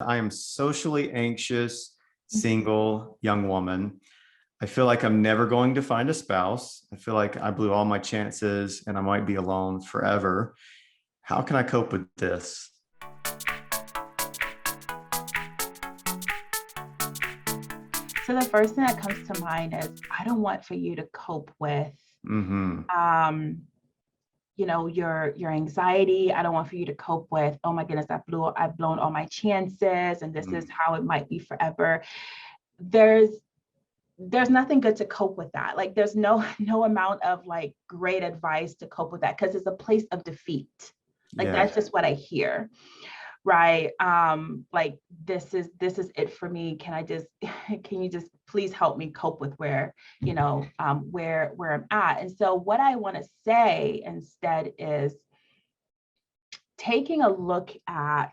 I am socially anxious, single, young woman. I feel like I'm never going to find a spouse. I feel like I blew all my chances and I might be alone forever. How can I cope with this? So the first thing that comes to mind is I don't want for you to cope with Mm-hmm. your anxiety. I don't want for you to cope with, oh my goodness, I've blown all my chances and this is how it might be forever. There's nothing good to cope with that. Like there's no amount of like great advice to cope with that because it's a place of defeat. Like that's just what I hear. Right. Like this is it for me. Can you just please help me cope with where I'm at? And so what I want to say instead is taking a look at,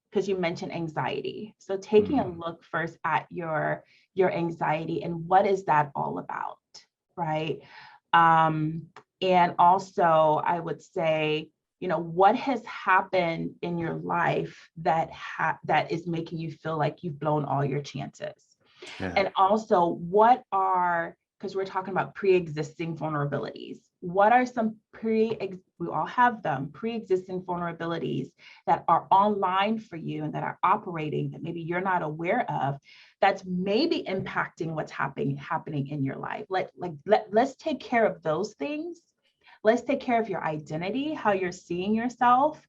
because you mentioned anxiety. So taking a look first at your anxiety and what is that all about, right? And also I would say, what has happened in your life that is making you feel like you've blown all your chances? Yeah. And also because we're talking about pre-existing vulnerabilities, what are some we all have them, pre-existing vulnerabilities that are online for you and that are operating that maybe you're not aware of, that's maybe impacting what's happening in your life. Let's take care of those things. Let's take care of your identity, how you're seeing yourself,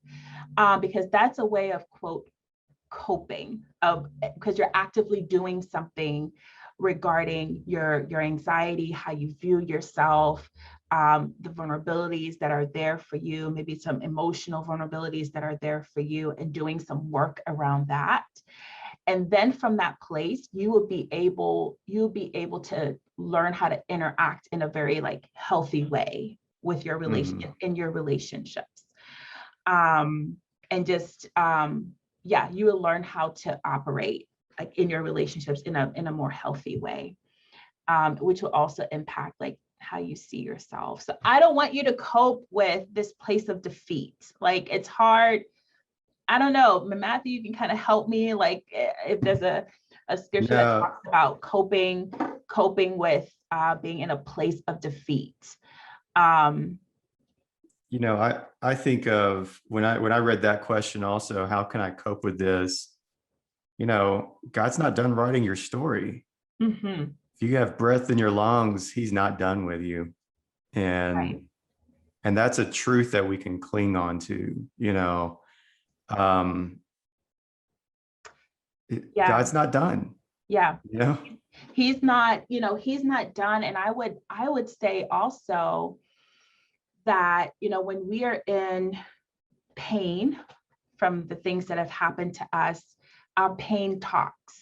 because that's a way of, quote, coping, because you're actively doing something regarding your anxiety, how you view yourself, the vulnerabilities that are there for you, maybe some emotional vulnerabilities that are there for you, and doing some work around that. And then from that place, you'll be able to learn how to interact in a very like healthy way with your in your relationships. And just, you will learn how to operate like in your relationships in a more healthy way, which will also impact like how you see yourself. So I don't want you to cope with this place of defeat. Like it's hard. I don't know, Matthew, you can kind of help me. Like if there's a scripture that talks about coping with being in a place of defeat. I think of when I read that question also, how can I cope with this? God's not done writing your story. Mm-hmm. If you have breath in your lungs, he's not done with you. And that's a truth that we can cling on to, God's not done. Yeah. Yeah. He's not done. And I would say also that, when we are in pain from the things that have happened to us, our pain talks.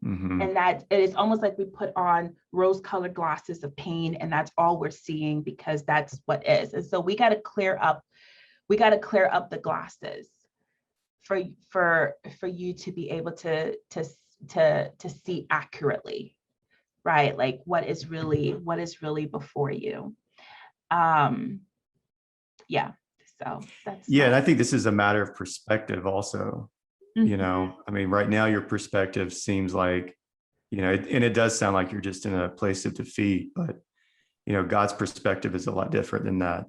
And that it is almost like we put on rose-colored glasses of pain, and that's all we're seeing because that's what is. And so we got to clear up the glasses for you to be able to see accurately, right? Like what is really before you. So that's and I think this is a matter of perspective also. Right now your perspective seems like, and it does sound like you're just in a place of defeat, but God's perspective is a lot different than that.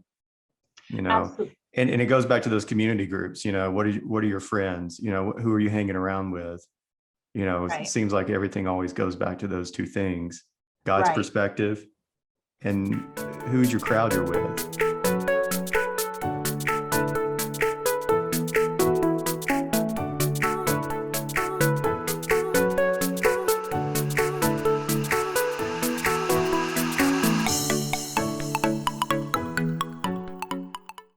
Absolutely. And it goes back to those community groups. What are your friends? Who are you hanging around with? It seems like everything always goes back to those two things: God's perspective and who's your crowd you're with.